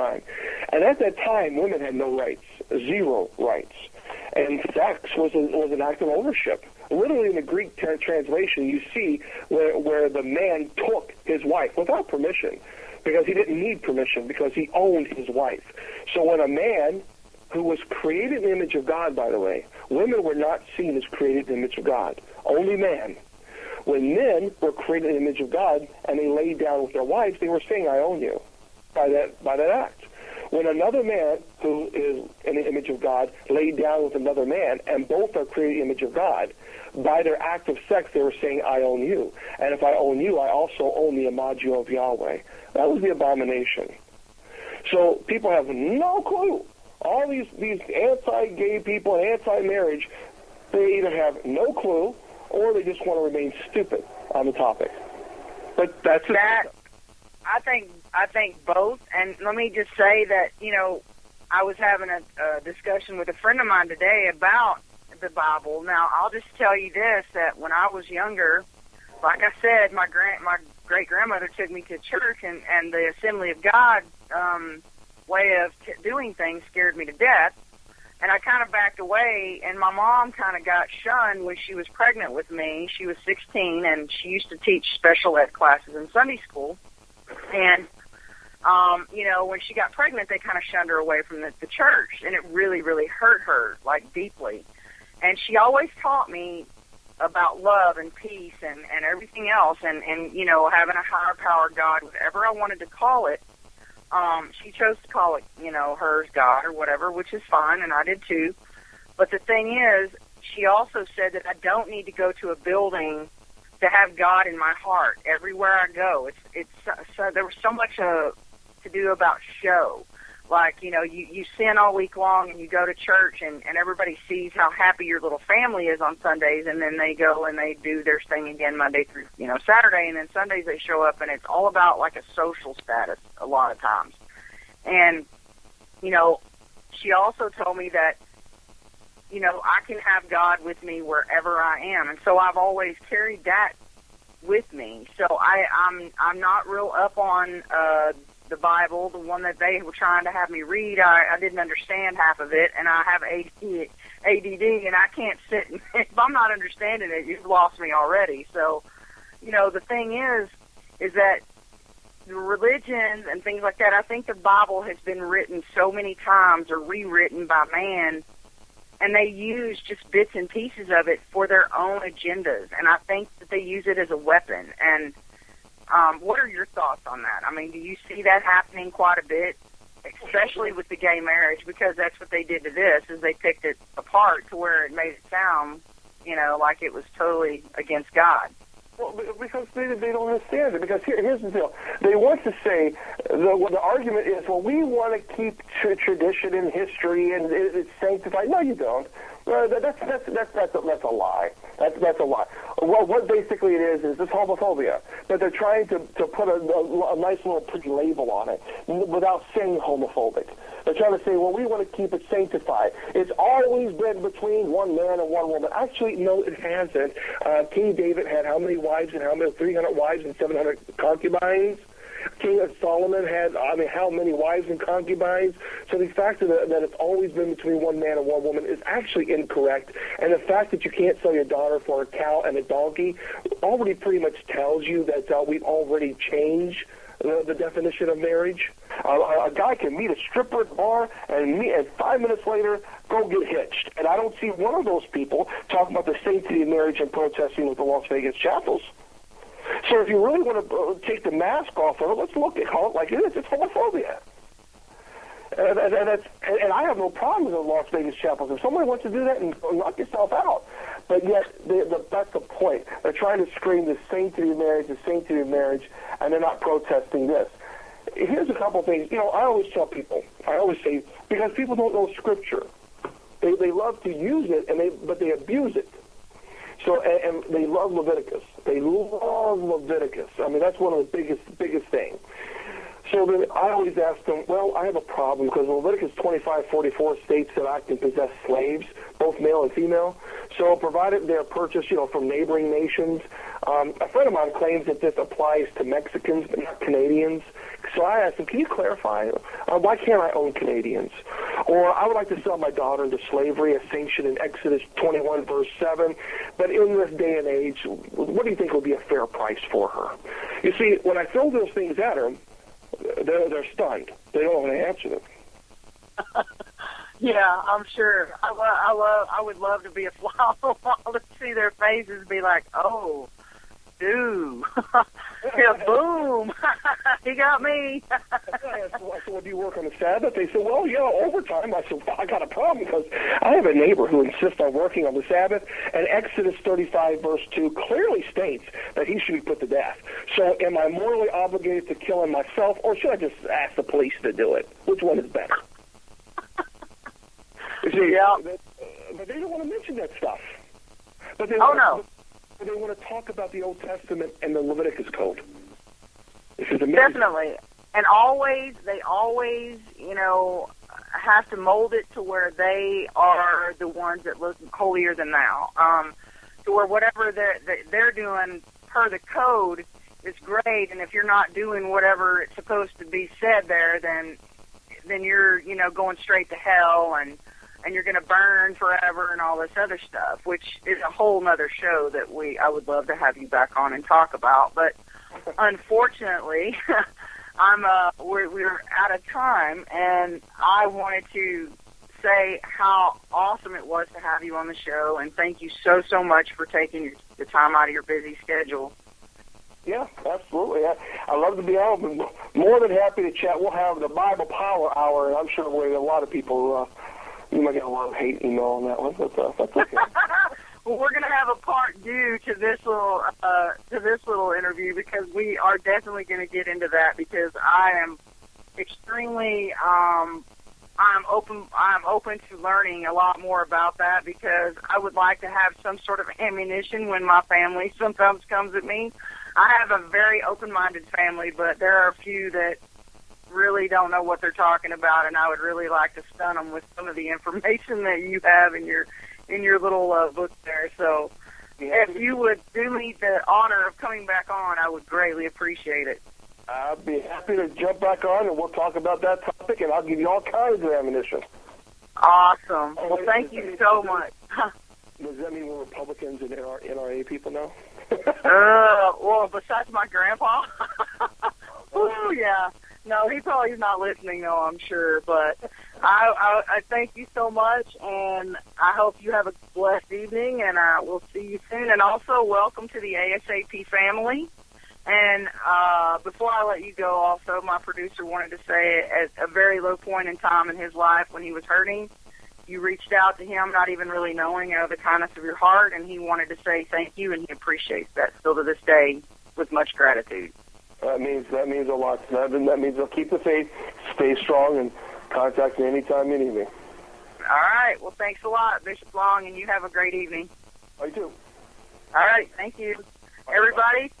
time. And at that time, women had no rights, zero rights. And sex was an act of ownership. Literally in the Greek translation, you see where the man took his wife without permission, because he didn't need permission, because he owned his wife. So when a man who was created in the image of God, by the way, women were not seen as created in the image of God, only man. When men were created in the image of God and they laid down with their wives, they were saying, I own you, by that act. When another man who is in the image of God laid down with another man, and both are created in the image of God, by their act of sex, they were saying, I own you. And if I own you, I also own the imago of Yahweh. That was the abomination. So people have no clue. All these anti-gay people and anti-marriage, they either have no clue or they just want to remain stupid on the topic. But that's it. I think both. And let me just say that, I was having a discussion with a friend of mine today about the Bible. Now, I'll just tell you this, that when I was younger, like I said, my great-grandmother took me to church, and the Assembly of God way of doing things scared me to death. And I kind of backed away, and my mom kind of got shunned when she was pregnant with me. She was 16, and she used to teach special ed classes in Sunday school. And, when she got pregnant, they kind of shunned her away from the church, and it really, really hurt her, like, deeply. And she always taught me about love and peace and everything else, and having a higher power God, whatever I wanted to call it. She chose to call it, hers God or whatever, which is fine, and I did too. But the thing is, she also said that I don't need to go to a building to have God in my heart. Everywhere I go, so there was so much to do about show. Like, you sin all week long and you go to church and everybody sees how happy your little family is on Sundays, and then they go and they do their thing again Monday through, Saturday, and then Sundays they show up and it's all about like a social status a lot of times. And, she also told me that, I can have God with me wherever I am. And so I've always carried that with me. So I'm not real up on, the Bible, the one that they were trying to have me read. I didn't understand half of it, and I have ADD, and I can't sit and, if I'm not understanding it, you've lost me already. So, the thing is that the religions and things like that, I think the Bible has been written so many times or rewritten by man, and they use just bits and pieces of it for their own agendas, and I think that they use it as a weapon. And what are your thoughts on that? I mean, do you see that happening quite a bit, especially with the gay marriage? Because that's what they did to this, is they picked it apart to where it made it sound, like it was totally against God. Well, because they don't understand it. Because here's the deal. They want to say, the argument is, well, we want to keep tradition and history, and it's sanctified. No, you don't. That's a lie. That's a lie. Well, what basically it is this homophobia. But they're trying to put a nice little pretty label on it without saying homophobic. They're trying to say, well, we want to keep it sanctified. It's always been between one man and one woman. Actually, no, it hasn't. King David had how many wives and 300 wives and 700 concubines? King Solomon had, how many wives and concubines? So the fact that it's always been between one man and one woman is actually incorrect. And the fact that you can't sell your daughter for a cow and a donkey already pretty much tells you that we've already changed the definition of marriage. A guy can meet a stripper at the bar and 5 minutes later go get hitched. And I don't see one of those people talking about the sanctity of marriage and protesting with the Las Vegas chapels. So if you really want to take the mask off of it, let's call it like it is. It's homophobia. And I have no problem with the Las Vegas chapels. If somebody wants to do that, and knock yourself out. But yet, that's the point. They're trying to scream the sanctity of marriage, and they're not protesting this. Here's a couple things. I always tell people, say, because people don't know Scripture. They love to use it, but they abuse it. So, and they love Leviticus. They love Leviticus. That's one of the biggest things. So then I always ask them, well, I have a problem because Leviticus 25:44 states that I can possess slaves, both male and female. So provided they're purchased, from neighboring nations, A friend of mine claims that this applies to Mexicans but not Canadians. So I asked him, can you clarify? Why can't I own Canadians? Or I would like to sell my daughter into slavery as sanctioned in Exodus 21, verse 7. But in this day and age, what do you think would be a fair price for her? You see, when I throw those things at her, they're stunned. They don't know how to answer them. Yeah, I'm sure. I would love to be a fly on the wall to see their faces and be like, oh, dude, yeah, boom, he got me. I said, well, do you work on the Sabbath? They said, well, yeah, overtime. I said, well, I got a problem because I have a neighbor who insists on working on the Sabbath, and Exodus 35, verse 2 clearly states that he should be put to death. So am I morally obligated to kill him myself, or should I just ask the police to do it? Which one is better? You see, yeah. But they don't want to mention that stuff. But they no. They want to talk about the Old Testament and the Leviticus Code. This is amazing. Definitely. And they always, have to mold it to where they are the ones that look holier than thou. To where whatever they're doing per the code is great, and if you're not doing whatever it's supposed to be said there, then you're, going straight to hell, and you're going to burn forever and all this other stuff, which is a whole nother show that I would love to have you back on and talk about. But unfortunately, we're out of time, and I wanted to say how awesome it was to have you on the show, and thank you so, so much for taking the time out of your busy schedule. Yeah, absolutely. I love to be on. More than happy to chat. We'll have the Bible Power Hour, and I'm sure a lot of people, you might get a lot of hate email on that one, but that's okay. Well, we're going to have a part due to this little interview, because we are definitely going to get into that, because I am extremely I'm open to learning a lot more about that, because I would like to have some sort of ammunition when my family sometimes comes at me. I have a very open-minded family, but there are a few that really don't know what they're talking about, and I would really like to stun them with some of the information that you have in your little book there. So if you would do me the honor of coming back on, I would greatly appreciate it. I'd be happy to jump back on, and we'll talk about that topic, and I'll give you all kinds of ammunition. Awesome. Well, thank you so much. Does that mean we're Republicans and NRA people now? Well, besides my grandpa. Oh, yeah. No, he probably is not listening, though, I'm sure. But I thank you so much, and I hope you have a blessed evening, and we'll see you soon. And also, welcome to the ASAP family. And before I let you go, also, my producer wanted to say at a very low point in time in his life when he was hurting, you reached out to him, not even really knowing the kindness of your heart, and he wanted to say thank you, and he appreciates that still to this day with much gratitude. That means a lot. That means they'll keep the faith, stay strong, and contact me anytime you need me. All right. Well, thanks a lot, Bishop Long, and you have a great evening. I do. All right. Thank you. Everybody,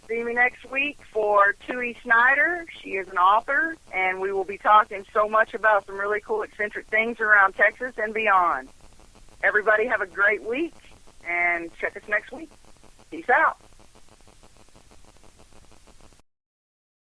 see me next week for Tui Snyder. She is an author, and we will be talking so much about some really cool, eccentric things around Texas and beyond. Everybody have a great week, and check us next week. Peace out.